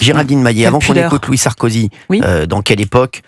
Géraldine Maillet, avant qu'on pudeur. écoute Louis Sarkozy, Oui. dans quelle époque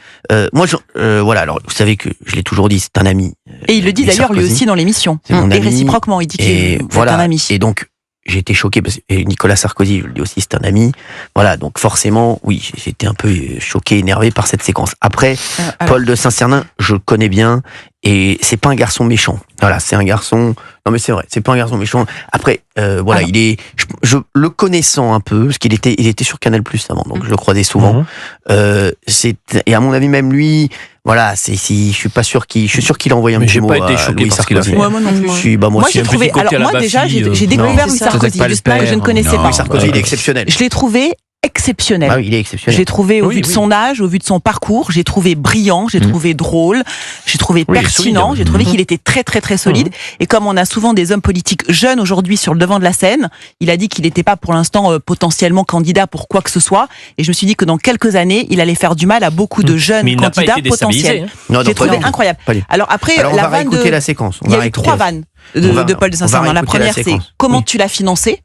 voilà, alors vous savez que je l'ai toujours dit, c'est un ami. Et il le dit Louis d'ailleurs lui Sarkozy. aussi dans l'émission. C'est mon Et ami. réciproquement, il dit Et qu'il est voilà. un ami. Et donc, j'ai été choqué, parce que Nicolas Sarkozy, je le dis aussi, c'est un ami. Voilà, donc forcément, oui, j'étais un peu choqué, énervé par cette séquence. Après, Alors, Paul de Saint-Cernin, je le connais bien, et c'est pas un garçon méchant. Voilà, c'est un garçon. Non, mais c'est vrai, c'est pas un garçon méchant. Après, voilà, Alors. il est. Je le connaissant un peu, parce qu'il était sur Canal Plus avant, donc je le croisais souvent. Et à mon avis, même lui, voilà, je suis pas sûr je suis sûr qu'il a envoyé un Mais petit j'ai mot pas été à choqué Louis par ce qu'il a Sarkozy. fait. moi non plus. Moi Moi aussi, j'ai un trouvé. petit côté Alors à la moi déjà, Bastille, j'ai non. découvert C'est Louis ça. Sarkozy, Peut-être pas le juste pas que je ne père. connaissais Non, pas. Louis Sarkozy, il est exceptionnel. Je l'ai trouvé exceptionnel. Ah oui, il est exceptionnel. J'ai trouvé, au Oui, vu de oui. son âge, au vu de son parcours, j'ai trouvé brillant, j'ai trouvé drôle, j'ai trouvé Oui, pertinent, solide. j'ai trouvé qu'il était très très très solide. Et comme on a souvent des hommes politiques jeunes aujourd'hui sur le devant de la scène, il a dit qu'il n'était pas pour l'instant potentiellement candidat pour quoi que ce soit. Et je me suis dit que dans quelques années, il allait faire du mal à beaucoup de jeunes Mais il n'a pas candidats été déstabilisé. potentiels. Non, non, J'ai pas trouvé du tout. incroyable. Pas du tout. Alors après, Alors, on la va vanne de... réécouter la séquence. On Il y va a eu réécouter 3 la- vannes On va- de Paul de on va Saint-Cernin. La réécouter première, la c'est séquence. comment Oui. tu l'as financé.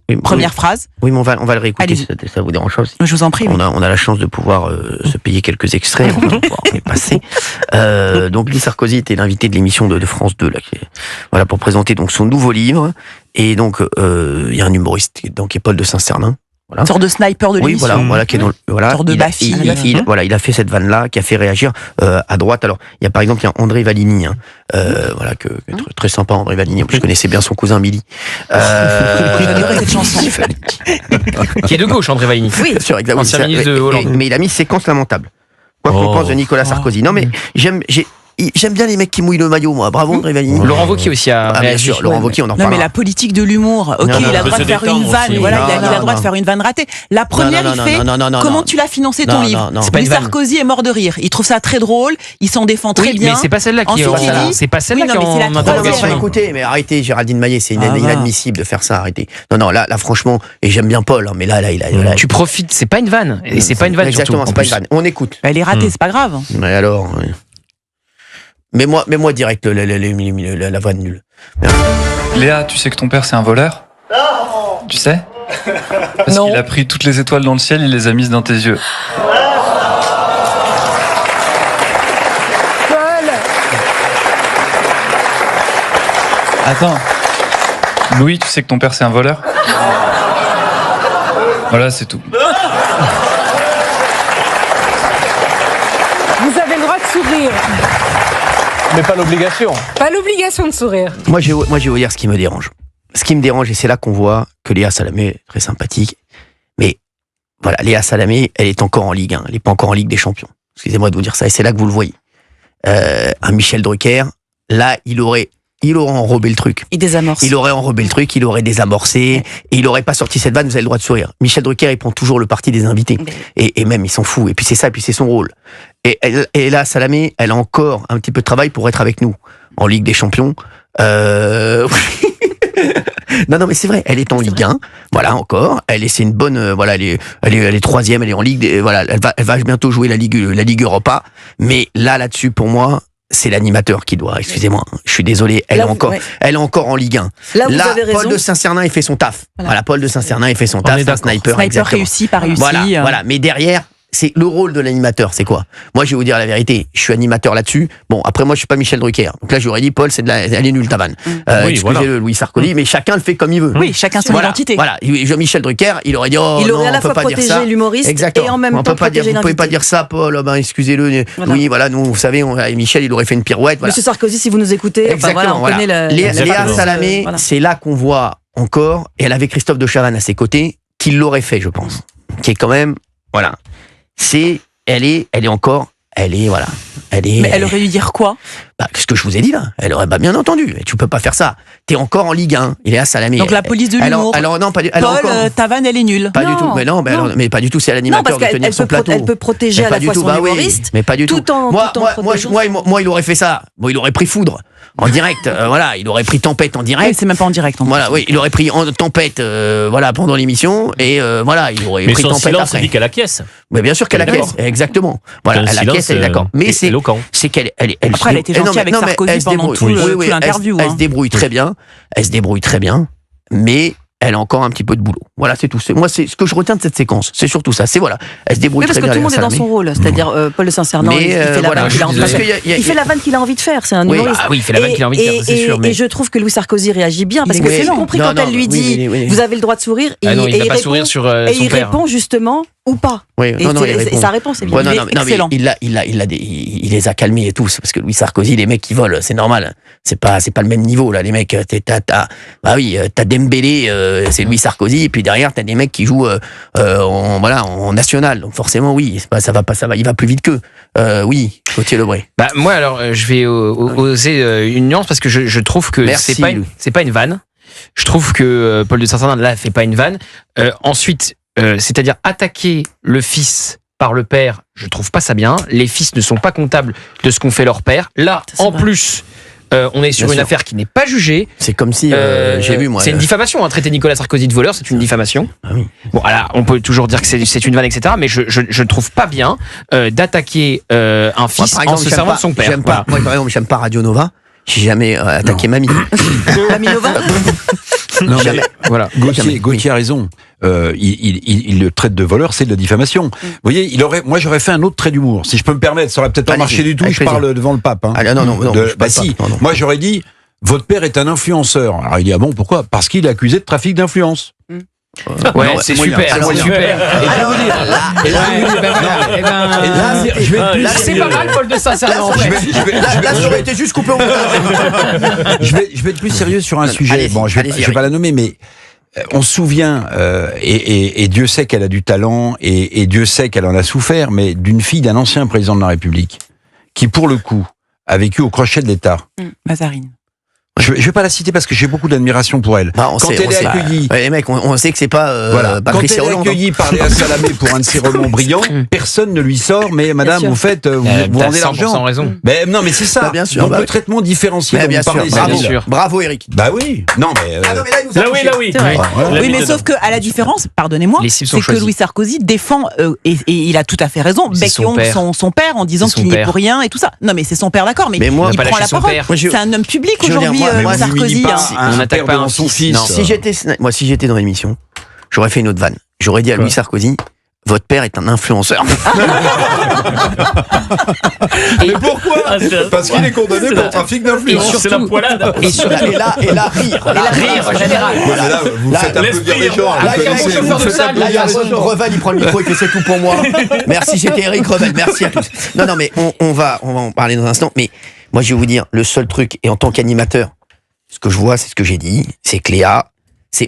Oui, Première phrase. Oui, mais on va le réécouter, Allez-y. ça vous dérange pas aussi. Je vous en prie. oui. On a la chance de pouvoir se payer quelques extraits, on va pouvoir les passer. Donc Louis Sarkozy était l'invité de l'émission de France 2, là, voilà, pour présenter donc son nouveau livre. Et donc il y a un humoriste qui est Paul de Saint-Cernin. Voilà. Une sorte de sniper de Oui, l'émission. voilà, qui est dans voilà. Sorte de Il a- Baffy. il a fait cette vanne-là qui a fait réagir à droite. Alors, il y a par exemple André Valigny, voilà, que très, très sympa André Valigny. Je connaissais bien son cousin Billy. J'adorais cette chanson. Qui est de gauche, André Valigny. Oui. Bien sûr, exactement. Ancien ministre de Hollande. Mais il a mis séquence lamentable. Quoi qu'on Oh. pense de Nicolas Sarkozy. Non, mais j'aime bien les mecs qui mouillent le maillot, moi. Bravo André Valigny. Laurent Wauquiez aussi a Ah, bien réagi. sûr, Laurent Wauquiez, on en Non mais reparlera. la politique de l'humour, ok, Non, il a non, le droit peut de se faire une détendre vanne, aussi. voilà, Non, il a le non, droit de non. faire une vanne ratée. La première, non, il fait non, comment non. tu l'as financé ton Non, livre. non, non. C'est pas Louis une vanne. Sarkozy est mort de rire. Il trouve ça très drôle, il s'en défend très Oui, bien. mais c'est pas celle-là qui est Ensuite, il en... dit- C'est pas celle-là Oui, qui est non, mais c'est la en Non, mais interrogation. enfin, écoutez, mais arrêtez, Géraldine Maillet, c'est Ah, va. inadmissible de faire ça, arrêtez. Non, là, franchement, et j'aime bien Paul, hein, mais là, Tu profites, c'est pas une vanne. Et c'est pas une vanne Exactement, surtout. c'est en pas une plus. vanne. On écoute. Elle est ratée, c'est pas grave. Mais alors, oui. Mets-moi direct la vanne nulle. Léa, tu sais que ton père c'est un voleur? Tu sais? Parce Non. qu'il a pris toutes les étoiles dans le ciel, il les a mises dans tes yeux. Attends. Louis, tu sais que ton père c'est un voleur? Voilà, c'est tout. Vous avez le droit de sourire. Mais pas l'obligation. Pas l'obligation de sourire. Moi, je vais vous dire ce qui me dérange. Ce qui me dérange, et c'est là qu'on voit que Léa Salamé est très sympathique, mais voilà, Léa Salamé, elle est encore en Ligue 1, elle n'est pas encore en Ligue des Champions. Excusez-moi de vous dire ça, et c'est là que vous le voyez. Un Michel Drucker, là, il aurait enrobé le truc. Il désamorce. Il aurait enrobé le truc, il aurait désamorcé, et il aurait pas sorti cette vanne, vous avez le droit de sourire. Michel Drucker, il prend toujours le parti des invités. Et même, il s'en fout. Et puis c'est ça, et puis c'est son rôle. Et là, Salamé, elle a encore un petit peu de travail pour être avec nous en Ligue des Champions. Non, mais c'est vrai, elle est en Ligue 1, voilà, encore. C'est une bonne, voilà, elle est troisième, elle est en Ligue, voilà, elle va bientôt jouer la Ligue Europa. Mais là-dessus, pour moi, c'est l'animateur qui doit, excusez-moi, je suis désolé, elle est encore en Ligue 1. Là, vous avez raison. Paul de Saint-Cernin, il fait son taf. Voilà, Paul de Saint-Cernin, il fait son taf, est c'est un d'accord. sniper, Sniper exactement. réussi, pas réussi. Voilà, mais derrière, c'est le rôle de l'animateur, c'est quoi? Moi, je vais vous dire la vérité, je suis animateur là-dessus. Bon, après, moi, je suis pas Michel Drucker. Donc là, j'aurais dit, Paul, elle est nulle ta vanne. Oui, Excusez-le, voilà. Louis Sarkozy, mais chacun le fait comme il veut. Oui, chacun son identité. Voilà, Michel Drucker, il aurait dit, oh, Il aurait non, à la on peut fois pas dire ça. protégé l'humoriste Exactement. et en même On temps peut pas dire, protégé vous pouvez pas l'invité. dire ça, Paul, oh, ben, excusez-le. Voilà. Oui, voilà, nous, vous savez, Michel, il aurait fait une pirouette, voilà. Monsieur Sarkozy, si vous nous écoutez, enfin, Exactement, voilà, on connaît la Léa fameuse, Salamé, voilà. c'est là qu'on voit encore, et elle avait Christophe de Chavannes à ses côtés, qui l'aurait fait, je pense. Qui est quand même, voilà. Elle est, voilà. Mais elle aurait dû dire quoi? Ce que je vous ai dit là, elle aurait bien entendu. Tu peux pas faire ça. T'es encore en Ligue 1. Il est à Salamé. Donc la police de l'humour. Alors non, pas du Paul, ta vanne, elle est nulle. Pas du tout. Mais non, mais pas du tout. C'est à l'animateur de tenir son plateau. Elle peut protéger Mais à pas la du fois tout. son Bah oui, humoriste, mais pas du tout. tout en protégeant. Moi, il aurait fait ça. Bon, il aurait pris Foudre en direct. Voilà, il aurait pris Tempête en Oui, direct. c'est même pas en direct. En Voilà, oui, il aurait pris Tempête, voilà, pendant l'émission, et voilà, il aurait Mais pris son Tempête silence après. dit qu'elle acquiesce. Mais bien sûr qu'elle D'accord. acquiesce, exactement. Voilà, Un elle silence, acquiesce, elle est d'accord. Mais c'est éloquent. qu'elle Après, elle était gentille avec Sarkozy pendant tout l'interview. Elle se débrouille très bien. Elle se débrouille très bien. Mais elle a encore un petit peu de boulot. Voilà, c'est tout. Moi, c'est ce que je retiens de cette séquence. C'est surtout ça. C'est voilà, elle se débrouille Oui, parce très que bien. tout le monde est Léa dans Salamé. son rôle. C'est-à-dire, Paul de Saint-Cernan, Mais, il fait la voilà, vanne je qu'il a suis envie de désolé. faire. Parce qu'il y a- Il fait la vanne qu'il a envie de faire. C'est un Oui, humoriste. Ah oui, il fait la vanne qu'il a envie de faire, c'est sûr. Et Mais je trouve que Louis Sarkozy réagit bien, parce Il que est c'est excellent. compris Non, quand non, elle lui oui, dit oui. vous avez le droit de sourire. Ah non, il va pas répond- sourire sur et son il père. répond justement ou pas. Oui, Et non, non, il c'est- répond. sa réponse est bien. Ouais, non, Il est non, mais excellent. il les a calmés et tout, parce que Louis Sarkozy, les mecs qui volent, c'est normal. C'est pas le même niveau, là, les mecs. T'as Dembélé, c'est Louis Sarkozy, et puis derrière, t'as des mecs qui jouent, en national. Donc forcément, oui, il va plus vite qu'eux. Oui, Gauthier Lebray. Bah, moi, alors, je vais oser une nuance parce que je trouve que Merci, Louis. c'est pas une vanne. Je trouve que Paul de Saint-Cernin, là, fait pas une vanne. Ensuite, c'est-à-dire attaquer le fils par le père, je trouve pas ça bien. Les fils ne sont pas comptables de ce qu'ont fait leur père. Là, Ça, c'est en vrai. plus, on est sur Bien une sûr. affaire qui n'est pas jugée. C'est comme si, j'ai vu, moi. C'est une diffamation, hein, traiter Nicolas Sarkozy de voleur, c'est une diffamation. Ah oui. Bon, alors, on peut toujours dire que c'est une vanne, etc. Mais je ne trouve pas bien d'attaquer un Moi, fils par en exemple, se j'aime servant pas- de son père. J'aime pas, Voilà. moi, par exemple, j'aime pas Radio Nova. J'ai jamais attaqué Mamie. Mamie Nova. Non, mais Jamais. Voilà. Gauthier a raison. Il le traite de voleur, c'est de la diffamation. Vous voyez, moi j'aurais fait un autre trait d'humour. Si je peux me permettre, ça aurait peut-être pas Allez-y, marché du tout. avec Je parle devant le pape. Hein. Ah, non, je Bah parle si. pas. Non, non. Moi j'aurais dit, votre père est un influenceur. Alors il dit, ah bon, pourquoi? Parce qu'il est accusé de trafic d'influence. Ouais, Non, c'est moyen. super, Alors, c'est non. super. Et je vais vous dire, Et là, je vais être plus c'est sérieux. pas mal, Paul de Saint-Cernin, en Je fait. vais- Ça aurait été juste coupé au montage. je vais être plus sérieux sur un sujet. Allez-y, Bon, je vais allez-y, pas la nommer, mais on se souvient, et Dieu sait qu'elle a du talent, et Dieu sait qu'elle en a souffert, mais d'une fille d'un ancien président de la République, qui pour le coup a vécu au crochet de l'État. Mazarine. Je vais pas la citer parce que j'ai beaucoup d'admiration pour elle. Bah, on Quand sait, elle on est sait. accueillie, Ouais, les mecs, on sait que c'est pas voilà. Quand Patricia elle est Hollande. accueillie par Léa Salamé pour un de ses romans brillants, personne ne lui sort. Mais madame, sûr. vous faites, vous T'as rendez 100% l'argent. raison. Mais non, mais c'est ça. Bah, bien sûr, Donc bah le oui. traitement différencié Mais dont bien vous sûr, parlez, bravo, Cyril. sûr. bravo Eric. Bah oui. Non, mais Ah non, mais là, il nous a touché. oui. C'est vrai. voilà. Oui, mais sauf que à la différence, pardonnez-moi, Les cibles c'est sont que choisies. Louis Sarkozy défend et il a tout à fait raison. C'est son Becchion, père. son père, en disant C'est son qu'il n'y est père. pour rien et tout ça. Non, mais c'est son père, d'accord. Mais, Mais moi, il pas prend lâcher la son parole. père. Moi, C'est un homme public je veux dire, aujourd'hui, moi, Louis moi, vous humilie Sarkozy. pas hein. un On n'attaque père pas devant un son fils. fils. Non. Si j'étais dans l'émission, j'aurais fait une autre vanne. J'aurais dit à Louis Sarkozy, votre père est un influenceur. Mais pourquoi? Parce qu'il est condamné pour trafic d'influence. C'est la poilade. Et surtout, Et là, rire. rire en général. Ouais, mais là, vous faites applaudir les gens. Là, il y a Vous un chauffeur de faites salle, là, il y a applaudir les gens. Revel, il prend le micro, il fait c'est tout pour moi. Merci, c'était Eric Revel. Merci à tous. Non, mais on va en parler dans un instant. Mais moi, je vais vous dire, le seul truc, et en tant qu'animateur, ce que je vois, c'est ce que j'ai dit, c'est que Léa,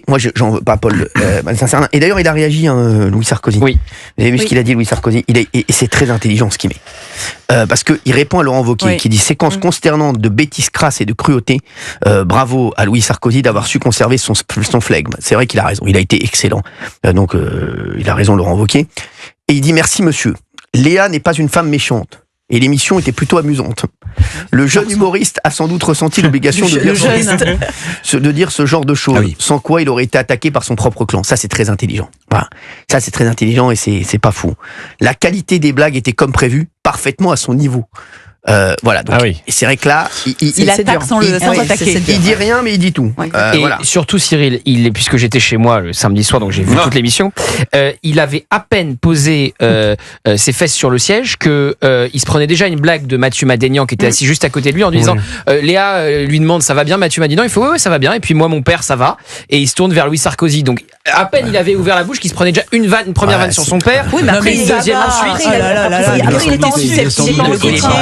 moi, j'en veux pas Paul Saint-Cernin. Et d'ailleurs, il a réagi, Louis Sarkozy. Oui. Vous avez vu ce Oui. qu'il a dit, Louis Sarkozy. Et c'est très intelligent ce qu'il met. Parce qu'il répond à Laurent Wauquiez, Oui. qui dit séquence consternante de bêtises crasses et de cruauté. Bravo à Louis Sarkozy d'avoir su conserver son flegme. C'est vrai qu'il a raison. Il a été excellent. Donc, il a raison, Laurent Wauquiez. Et il dit merci, monsieur. Léa n'est pas une femme méchante. Et l'émission était plutôt amusante. Le jeune humoriste a sans doute ressenti l'obligation de dire ce genre de choses, Ah oui. sans quoi il aurait été attaqué par son propre clan. Ça, c'est très intelligent. Voilà. Ça, c'est très intelligent et c'est pas fou. La qualité des blagues était comme prévu, parfaitement à son niveau. Voilà. Donc, Ah oui. et c'est vrai que là, Il c'est attaque dur. sans Oui, attaquer. c'est il dit rien, mais il dit tout. Ouais. Et Voilà. surtout Cyril, puisque j'étais chez moi le samedi soir, donc j'ai vu Ah. toute l'émission, il avait à peine posé ses fesses sur le siège que il se prenait déjà une blague de Mathieu Madénian qui était assis juste à côté de lui en lui disant Léa lui demande ça va bien, Mathieu Madénian, il fait ouais ça va bien, et puis moi mon père ça va, et il se tourne vers Louis Sarkozy, donc à peine il avait ouvert la bouche qu'il se prenait déjà une Ouais, première vanne sur son père. Oui, mais Non, après, mais il ça deuxième va. ensuite. Oh là là là là. Après, il était en Il est susceptible. descendu. Il est descendu.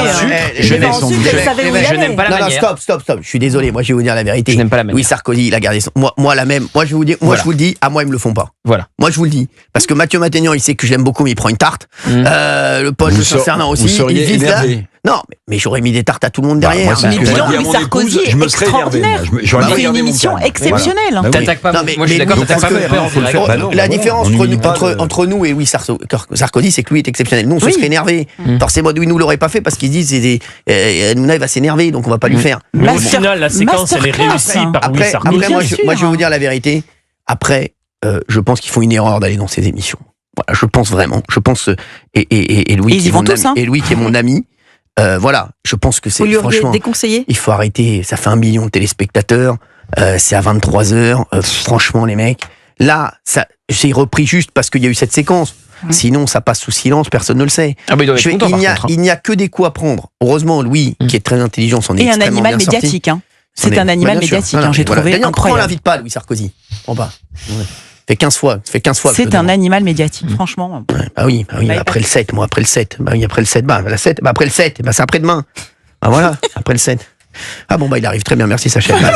Je Il est en descendu. susceptible, il savait où il Je allait. n'aime pas la Non, non, manière. stop. Je suis désolé. Moi, je vais vous dire la vérité. Je n'aime pas la manière. Louis Sarkozy, il a gardé son. Moi, la même. Moi, je vais vous dire. Moi, Voilà. je vous le dis. À moi, ils me le font pas. Voilà. Moi, je vous le dis. Parce que Mathieu Madénian, il sait que je l'aime beaucoup, mais il prend une tarte. Le Paul de Saint-Cernin aussi. Vous seriez il vise là. énervé. Non, mais j'aurais mis des tartes à tout le monde Bah, derrière. moi, c'est Mais ce que dis j'ai donc, dit à Louis mon Sarkozy épouse, je me serais énervé. extraordinaire. J'aurais Bah C'est pas une gardé mon émission calme. exceptionnelle. Voilà. Bah oui. T'attaques pas. Non, mais- Moi je suis mais d'accord, nous, t'attaques pas parce mon que- père en faut le direct. faire. Bah non, La bah non, différence on n'humilie pas entre nous et Louis Sarkozy, c'est que lui est exceptionnel. Nous, on se Oui. serait énervé. Forcément, lui, nous l'aurait pas fait parce qu'il se dit, Hanouna, il va s'énerver, donc on va pas lui faire. Mais au Master- final, la séquence, elle est masterclass. réussie par Louis Après, Sarkozy. bien moi, sûr. moi, je vais vous dire la vérité. Après, je pense qu'ils font une erreur d'aller dans ces émissions. Voilà, je pense vraiment. Je pense et Louis, Et ils qui y est vont mon tous, ami, hein. et Louis qui est mon ami. Voilà, je pense que c'est Vous lui auriez franchement. déconseillé. Il faut arrêter. Ça fait 1 million de téléspectateurs. c'est à 23h. Franchement, les mecs, là, ça, j'ai repris juste parce qu'il y a eu cette séquence. Sinon, ça passe sous silence, personne ne le sait. Ah bah il doit être content, Il n'y a que des coups à prendre. Heureusement, Louis, qui est très intelligent, s'en est Et un extrêmement animal bien sorti. médiatique. Hein. C'est un animal bien sûr. médiatique, Voilà, j'ai voilà. trouvé D'ailleurs, pourquoi on incroyable. l'invite pas, Louis Sarkozy? En bas. Ouais. Fait 15 fois. C'est un animal médiatique, franchement. Ouais, bah oui, Bah, après le 7, moi, après le 7. Bah oui, après le 7, après le 7, c'est après-demain. Bah voilà, après le 7. Ah bon, bah il arrive très bien, merci Sacha Elbaz.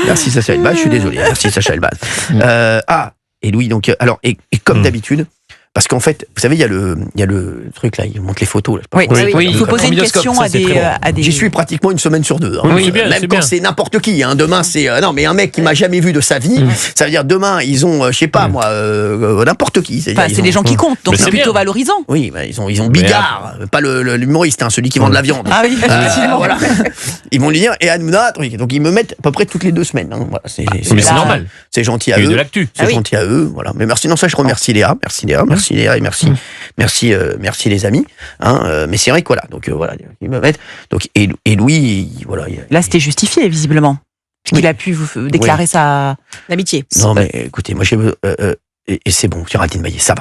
Merci Sacha Elbaz, je suis désolé, merci Sacha Elbaz. Et Louis, donc, alors, et comme d'habitude, parce qu'en fait, vous savez, il y a le truc là, il montre les photos. Là, je sais pas Oui, comment il faut ça poser une Kaléidoscope, question ça, à c'est très des, bon. J'y suis pratiquement une semaine sur deux. Hein. Oui, c'est bien, même c'est quand bien. c'est n'importe qui. Hein. Demain, c'est non, mais un mec qui m'a jamais vu de sa vie. Ça veut dire demain, ils ont, je sais pas moi, n'importe qui. Enfin, c'est les gens qui comptent, donc Mais c'est c'est plutôt bien. valorisant. Oui, bah, ils ont Bigard, pas l'humoriste, hein, celui qui vend de la viande. Ah oui, effectivement. Voilà. Ils vont lui dire et Hanouna, donc ils me mettent à peu près toutes les 2 semaines. Hein. Voilà, Mais c'est là. normal. c'est gentil à Il y a eu eux. de l'actu. C'est gentil à eux, voilà. Mais merci, non, ça je remercie Léa, merci Léa et merci les amis. Hein, mais c'est vrai que voilà, donc voilà, ils me mettent. Donc et Louis, voilà. Là, c'était justifié, visiblement. Parce qu'il a pu vous déclarer sa L'amitié. Non mais écoutez, moi j'ai et c'est bon, Géraldine Maillet, ça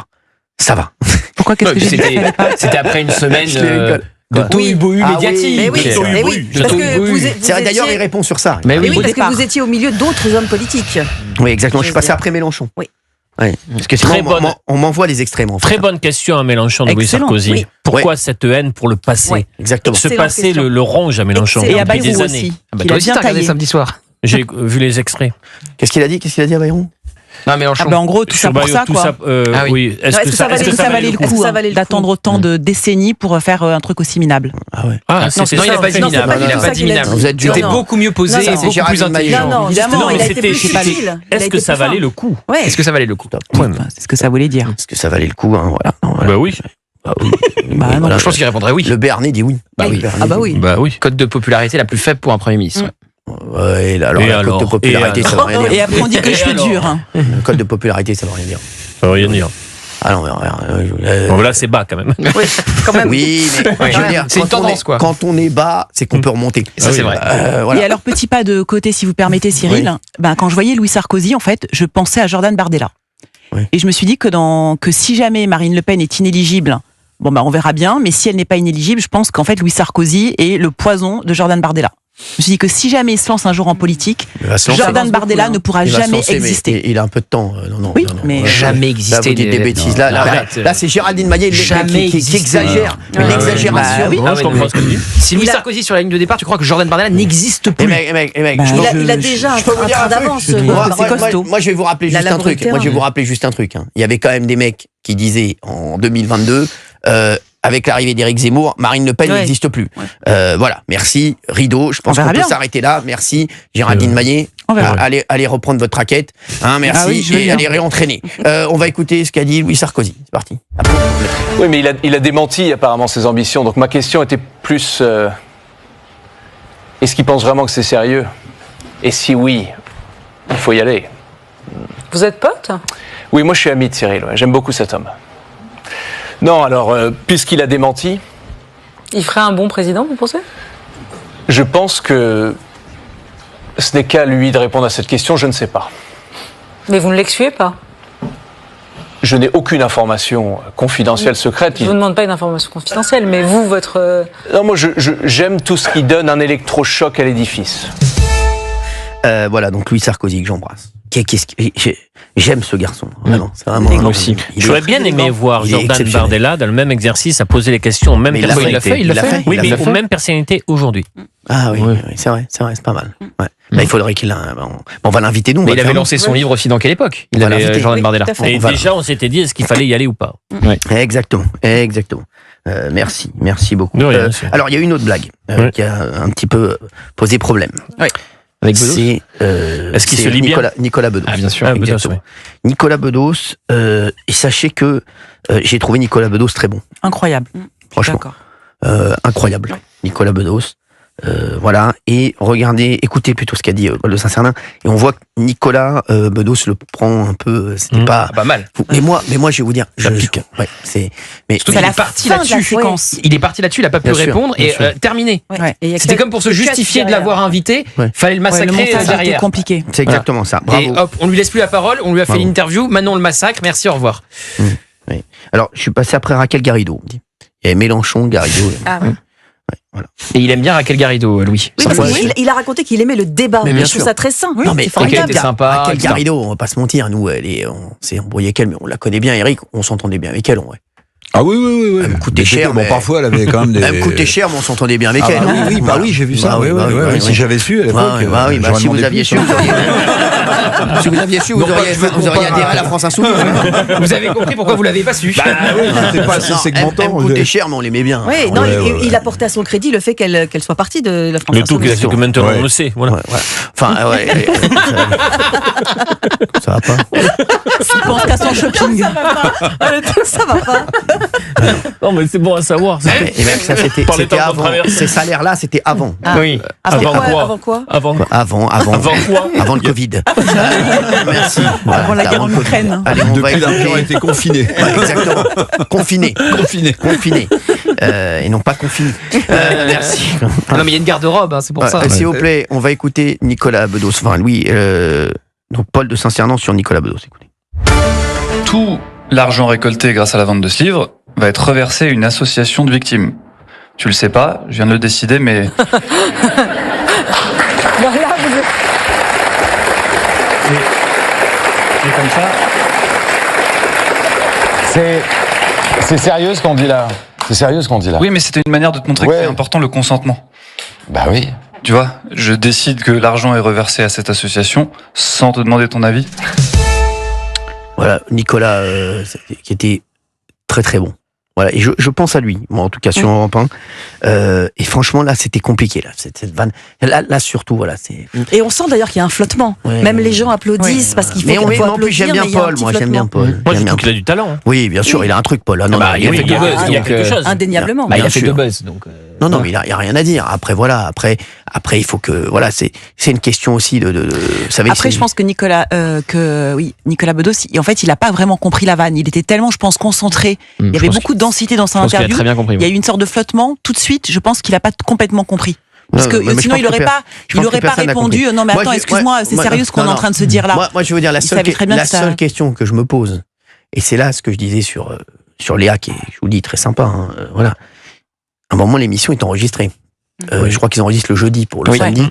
va. Pourquoi qu'est-ce que j'ai dit qu'il fallait pas C'était après une semaine Je rigole. de tohu-bohu Ah oui, médiatique. Mais oui, De parce que tohu-bohu. vous C'est vrai, d'ailleurs, il étiez... répond sur ça. Mais Mais oui, au parce départ. que vous étiez au milieu d'autres hommes politiques. Oui, exactement. Je suis passé dire. après Mélenchon. Oui. Ouais. Parce que Très sinon, bonne- on m'envoie les extrêmes. En fait. Très bonne question à Mélenchon de Louis Excellent, Sarkozy. oui. Pourquoi cette haine pour le passé Ouais. Exactement. Ce Excellente passé question. le ronge à Mélenchon Et à depuis des Bayrou années. aussi. Ah bah qu'il toi a aussi, bien t'as regardé taillé. samedi soir. J'ai vu les extraits. Qu'est-ce qu'il a dit à Bayrou? Non, Mélenchon. Ah ben en gros, tout ça Sur pour Bayrou, ça, tout quoi. ça, Ah oui. oui. Est-ce que ça valait le coup Ça valait le coup. d'attendre autant de décennies pour faire un truc aussi minable? Ah ouais. Ah, Non, c'était il a pas dit non, c'est minable. pas Il a du pas tout ça dit qu'il a minable. dit. Vous êtes dur. C'était beaucoup mieux posé Non, et non. beaucoup Géraldine plus Maillet. intelligent. Non, Évidemment, justement, mais il a été c'était- plus c'était- subtil. Il a Est-ce été que ça plus fin. valait le coup Ouais. Est-ce que ça valait le coup? Enfin, c'est ce que ça voulait dire. Est-ce que ça valait le coup, hein, voilà. Non, voilà. Bah oui. Bah oui. Bah non. Voilà. Je pense qu'il répondrait oui. Le Béarnais dit oui. Bah oui. Ah bah oui. Bah oui. Cote de popularité la plus faible pour un Premier ministre. ouais. Ouais, là, alors, Et la cote alors de popularité, Et ça veut rien Et dire. après, on dit que les cheveux alors durs. Hein. Le code de popularité, ça veut rien dire. Ça veut rien dire. Ah non, mais Bon, là, c'est bas quand même. Oui, quand même. oui, mais Ouais. je veux dire, C'est une quand on tendance, est- quoi. Quand on est bas, c'est qu'on peut remonter. Ça, c'est vrai. Voilà. Et alors, petit pas de côté, si vous permettez, Cyril, ben, quand je voyais Louis Sarkozy, en fait, je pensais à Jordan Bardella. Oui. Et je me suis dit que si jamais Marine Le Pen est inéligible, bon, ben, on verra bien, mais si elle n'est pas inéligible, je pense qu'en fait, Louis Sarkozy est le poison de Jordan Bardella. Je me suis dit que si jamais il se lance un jour en politique, Il va se lancer. Jordan Bardella beaucoup, ne pourra Il va se jamais lancer, mais exister. il a un peu de temps. Non, Oui, non, non. mais- Jamais Là, existé. vous dites des bêtises. Là, Arrête. c'est Géraldine Maillet Jamais qui existé. exagère. Ah ouais. L'exagération. Bah oui. Moi, je comprends ce que tu dis. Si Louis Il a- Sarkozy sur la ligne de départ, tu crois que Jordan Bardella n'existe Eh plus? mec, Bah, je Il pense- a, il a déjà un je peux vous dire train un truc. d'avance. Moi, C'est costaud. moi, je vais vous rappeler Il a juste la un truc. volonté, Moi, je vais hein. vous rappeler juste un truc. Hein. Il y avait quand même des mecs qui disaient en 2022, avec l'arrivée d'Éric Zemmour, Marine Le Pen Ouais. n'existe plus. Voilà. Merci. Rideau. Je pense On verra qu'on peut bien. s'arrêter là. Merci. Géraldine Maillet. On verra. Allez reprendre votre raquette. Hein, merci. Ah oui, je veux et bien. allez réentraîner. On va écouter ce qu'a dit Louis Sarkozy. C'est parti. Oui, mais il a démenti apparemment ses ambitions. Donc ma question était plus est-ce qu'il pense vraiment que c'est sérieux? Et si oui, il faut y aller. Vous êtes pote? Oui, moi je suis ami de Cyril. Ouais. J'aime beaucoup cet homme. Non, alors puisqu'il a démenti, Il ferait un bon président, vous pensez? je pense que ce n'est qu'à lui de répondre à cette question. Je ne sais pas. Mais vous ne l'excluez pas. Je n'ai aucune information confidentielle, secrète. Je ne vous demande pas une information confidentielle, mais vous, votre... Non, moi j'aime tout ce qui donne un électrochoc à l'édifice. Voilà, donc Louis Sarkozy que j'embrasse. J'aime ce garçon, vraiment. C'est vraiment. Moi aussi. J'aurais bien aimé voir Il est Jordan exceptionnel. Bardella dans le même exercice à poser les questions aux mêmes Mais il l'a personnalités. fait, il l'a fait. Oui, il mais l'a aux fait. mêmes personnalités aujourd'hui. Ah oui, Ouais. oui, c'est vrai, c'est pas mal. Ouais. Bah, il faudrait qu'il on va l'inviter nous. on Mais va il le avait faire, lancé son livre aussi dans quelle époque? Il On va avait l'inviter. Jordan Oui, Bardella. tout à fait. Et va- déjà, on s'était dit est-ce qu'il fallait y aller ou pas. nous. Exactement. Merci beaucoup. De rien, monsieur. Alors il y a une autre blague Ouais. qui a un petit peu posé problème. Avec Bedos. C'est Est-ce qu'il c'est se lit bien Nicolas Bedos. Ah, bien sûr. Ah, Bedos, Exactement. ouais. Nicolas Bedos. Et sachez que j'ai trouvé Nicolas Bedos très bon. Incroyable. Franchement. D'accord. Incroyable. Nicolas Bedos. Voilà, et regardez, écoutez plutôt ce qu'a dit Paul de Saint-Cernin, et on voit que Nicolas Bedos le prend un peu, c'était pas mal. Mais moi, je vais vous dire, Ça pique. Ouais, c'est, mais Surtout C'est qu'il la est parti fin de la là-dessus. séquence. Il est parti là-dessus, il a pas pu Bien sûr, répondre bien et sûr. terminé. Ouais. Et il y a C'était que- comme pour se que justifier de derrière. l'avoir invité, Ouais. fallait le Ouais, le massacrer montage a été derrière. compliqué. c'est exactement ça. Bravo. Et hop, on lui laisse plus la parole, on lui a fait Bravo. l'interview, maintenant on le massacre, merci, au revoir. Alors, je suis passé après Raquel Garrido. On dit. Il y avait Mélenchon, Garrido. Ah ouais. Et il aime bien Raquel Garrido, Louis. Oui, Ça, parce faut- qu'il a raconté qu'il aimait le débat. Mais Mais bien je trouve sûr. ça très sain. Non, mais c'est Raquel formidable. était sympa. Raquel etc. Garrido, on va pas se mentir, nous, on s'est embrouillé avec elle, mais on la connaît bien, Eric, on s'entendait bien avec elle, ouais. Ah oui. Elle me coûtait Mais c'était- cher, Bon, mais- parfois, elle avait quand même des. Elle me coûtait cher, mais on s'entendait bien avec Ah elle. bah oui, j'ai vu ça. Bah oui, oui, oui, bah oui. oui. Si j'avais su à l'époque. Bah oui, bah j'aurais si vous demandé aviez plus. su, si vous aviez su, vous Non, pas auriez, que je vous auriez compare. adhéré à la France Insoumise. Vous avez compris pourquoi vous l'avez pas su. Bah oui, c'était pas assez Non, elle segmentant. me coûtait cher, mais on l'aimait bien. Oui, non, Ouais, il a porté à son crédit le fait qu'elle soit partie de la France Le tout qu'il a Insoumise. fait que maintenant Ouais. on le sait. Voilà. Ouais, voilà. Enfin, ouais. Ça va pas. Il pense qu'à son shopping. Ça va pas. Non, mais c'est bon à savoir. ça. Et même ça, c'était Par les temps qu'on avant. traverse. Ces salaires-là, c'était avant. Oui. Après Avant quoi quoi Avant quoi Avant Avant quoi avant le Covid. Merci. Voilà, Avant la guerre en le Covid. Ukraine. Allez, on va Depuis, l'argent a écouter. été confiné. Ouais, exactement. Confiné. Confiné. Et non pas confiné. Merci. Non, mais il y a une garde-robe, hein, c'est pour Ouais, ça. S'il vous plaît, on va écouter Nicolas Bedos. Enfin, Louis, donc Paul de Saint-Cernin sur Nicolas Bedos. Écoutez. Tout l'argent récolté grâce à la vente de ce livre va être reversé à une association de victimes. Tu le sais pas, je viens de le décider, mais Voilà, vous êtes- c'est comme ça. C'est sérieux ce qu'on dit là. C'est sérieux ce qu'on dit là. Oui, mais c'était une manière de te montrer Ouais. que c'est important le consentement. Bah oui. Tu vois, je décide que l'argent est reversé à cette association sans te demander ton avis. Voilà, Nicolas, qui était très très bon. Voilà, et je pense à lui, moi en tout cas sur Europe 1. Et franchement là, c'était compliqué là, cette vanne. Là surtout, voilà, c'est. Et on sent d'ailleurs qu'il y a un flottement. Ouais. Même les gens applaudissent parce qu'il faut Mais qu'on oui, faut mais en plus j'aime bien applaudir, mais il y a un Paul. petit Moi j'aime bien flottement. Paul. Moi, J'aime je bien trouve qu'il a du talent. hein. Oui, bien sûr, il a un truc, Paul. Ah, non, Bah, non, il a fait il du a- buzz, il il y a a- quelque chose. Indéniablement. Bah, Il a bien fait sûr. de buzz. Donc, Non, non, mais il a rien à dire. Après, voilà, après, il faut que, voilà, c'est une question aussi de vous savez, Après, je pense que Nicolas Bedos, en fait, il a pas vraiment compris la vanne. Il était tellement, je pense, concentré. Il y avait beaucoup de densité dans Je son pense qu'il a interview. très bien compris. Il y a eu une sorte de flottement tout de suite. Je pense qu'il a pas complètement compris. Parce que sinon, il n'aurait pas, répondu. Non, mais Moi, attends, je- excuse-moi, c'est moi- sérieux ce qu'on non, est en train de se dire là. Moi, je veux dire, la Il savait très bien que ça- seule question que je me pose, et c'est là ce que je disais sur Léa, qui est, je vous dis, très sympa, hein, voilà. À un moment, l'émission est enregistrée. Je crois qu'ils enregistrent le jeudi pour le Oui. samedi.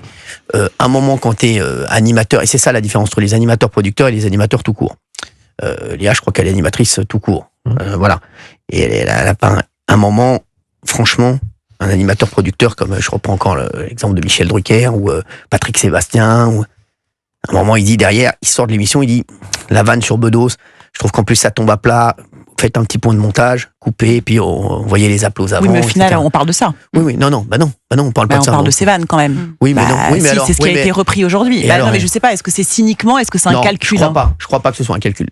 À un moment, quand tu es animateur, et c'est ça la différence entre les animateurs producteurs et les animateurs tout court. Léa, je crois qu'elle est animatrice tout court. Voilà. Et elle a pas un moment, franchement, un animateur producteur comme, je reprends encore l'exemple de Michel Drucker ou Patrick Sébastien, ou à un moment, il dit derrière, il sort de l'émission, il dit la vanne sur Bedos, je trouve qu'en plus ça tombe à plat, faites un petit point de montage, coupez, puis on voyait les applaudissements avant. Oui, mais au final, etc. on parle de ça. Oui, non, on parle pas Bah, de on ça. parle non. de ces vannes quand même. Oui, mais Bah, non, oui, mais si, alors, c'est ce qui oui, a mais- été repris aujourd'hui. Et Bah, alors, non, mais je sais pas, est-ce que c'est cyniquement, est-ce que c'est un Non, calcul Je crois hein pas. Je crois pas que ce soit un calcul.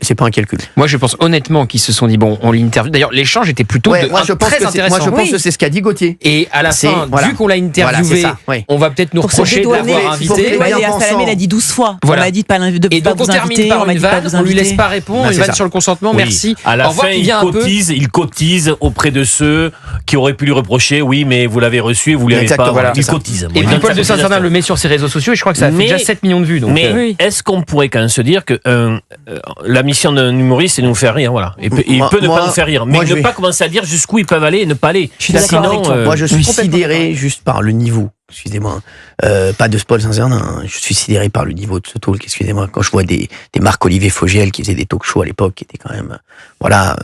C'est pas un calcul. Moi, je pense honnêtement qu'ils se sont dit, bon, on l'interview. D'ailleurs, l'échange était plutôt Ouais, moi, je pense très que c'est, intéressant. moi, je pense Oui. que c'est ce qu'a dit Gauthier. Et à la C'est- fin, voilà. vu qu'on l'a Voilà, c'est interviewé, ça. Ouais. on va peut-être nous Pour se reprocher de dédouaner, l'avoir il faut invité. que- Ouais, bien Léa pensant. Salamé l'a dit 12 fois. Voilà. On m'a dit de pas Et pas donc on vous termine inviter, par on m'a une dit pas vanne, vous on lui laisse inviter. pas répondre, Bah, une c'est vanne ça. sur le consentement, Oui. merci. À la Au revoir, fin, il vient un peu. il cotise auprès de ceux qui auraient pu lui reprocher, oui, mais vous l'avez reçu et vous l'avez Exactement, pas. Voilà. c'est Il ça. cotise. Et Il puis donne Paul sa de Saint-Cernin cotisation. le met sur ses réseaux sociaux et je crois que ça a fait Mais- déjà 7 millions de vues. Donc, Mais est-ce qu'on pourrait quand même se dire que la mission d'un humoriste, c'est de nous faire rire, voilà. Il peut ne Moi- pas nous faire rire, mais moi, je ne vais- pas commencer à dire jusqu'où ils peuvent aller et ne pas aller. Je suis d'accord avec toi. Moi, je suis complètement sidéré juste par le niveau. Excusez-moi. Pas de Paul Saint-Cernin. Hein. Je suis sidéré par le niveau de ce talk. Excusez-moi. Quand je vois des Marc-Olivier Fogiel qui faisaient des talk shows à l'époque, qui étaient quand même, voilà,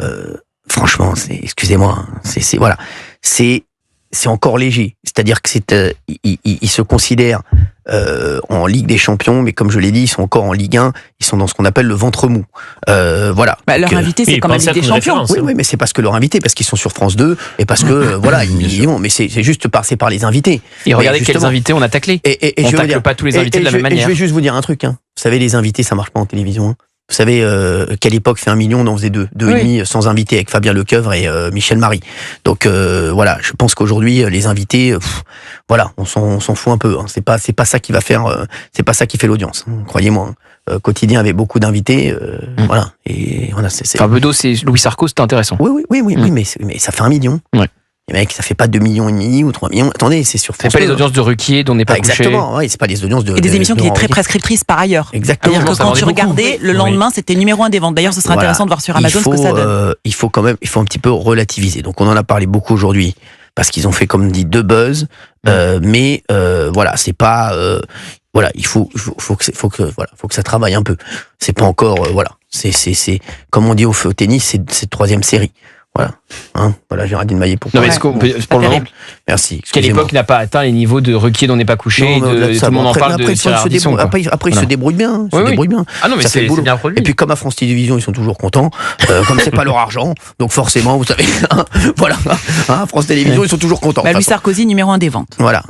franchement, excusez-moi. Hein, voilà. C'est encore léger. C'est-à-dire que ils se considèrent en Ligue des Champions, mais comme je l'ai dit, ils sont encore en Ligue 1. Ils sont dans ce qu'on appelle le ventre mou. Voilà. Bah, leur Donc, invité, oui, c'est quand même pensez à Ligue des une Champions. référence. oui, mais c'est parce que leur invité, parce qu'ils sont sur France 2, et parce que, voilà, ils y vont. Mais c'est juste c'est par les invités. Et regardez Mais quels justement- invités on a taclés. Et On je veux tacle dire, pas tous les invités de la même je manière. vais juste vous dire un truc. Hein. Vous savez, les invités, ça marche pas en télévision. Hein. Vous savez, quelle époque fait 1 million, on en faisait 2,5 sans invité avec Fabien Lecoeuvre et Michel Marie. Donc voilà, je pense qu'aujourd'hui les invités, voilà, on s'en fout un peu. Hein. C'est pas ça qui va faire, c'est pas ça qui fait l'audience. Hein, croyez-moi. Quotidien avait beaucoup d'invités, voilà. Et voilà, c'est. Enfin, Bedos et Louis Sarko, c'était intéressant. Oui, mais ça fait 1 million. Ouais. Les mecs, ça fait pas 2,5 millions ou 3 millions. Attendez, c'est sur France C'est pas 2. les audiences de Ruquier dont n'est pas couché. Exactement, ouais, c'est pas les audiences de. Et des émissions qui de étaient très Ruquier. prescriptrices par ailleurs. Exactement. C'est-à-dire que Ça quand vendait tu beaucoup. regardais, le lendemain, c'était numéro 1 des ventes. D'ailleurs, ce sera Voilà. intéressant de voir sur Amazon ce que ça donne. Il faut un petit peu relativiser. Donc on en a parlé beaucoup aujourd'hui parce qu'ils ont fait, comme dit, 2 buzz. Mais voilà, c'est pas. Voilà, il faut que ça travaille un peu. C'est pas encore. Voilà, c'est comme on dit au tennis, c'est 3e série. Voilà, hein, voilà, Géraldine Maillet pour. Non, mais est-ce qu'on peut, pour le moment, Merci. quelle excusez-moi. époque n'a pas atteint les niveaux de Ruquier dont n'est pas couché, Non, de, au-delà de ça, tout le monde bon, en parle après, de ils Thierry se Ardisson, débrouillent- quoi. après, ils se Voilà. débrouillent bien. Hein, Oui, oui. bien. Ah non, mais Ça fait le c'est boulot. bien produit. Et puis comme à France Télévisions, ils sont toujours contents. Comme c'est pas leur argent, donc forcément, vous savez, voilà. Hein, France Télévisions, ils sont toujours contents. Bah, de toute Louis façon. Sarkozy, numéro 1 des ventes. Voilà.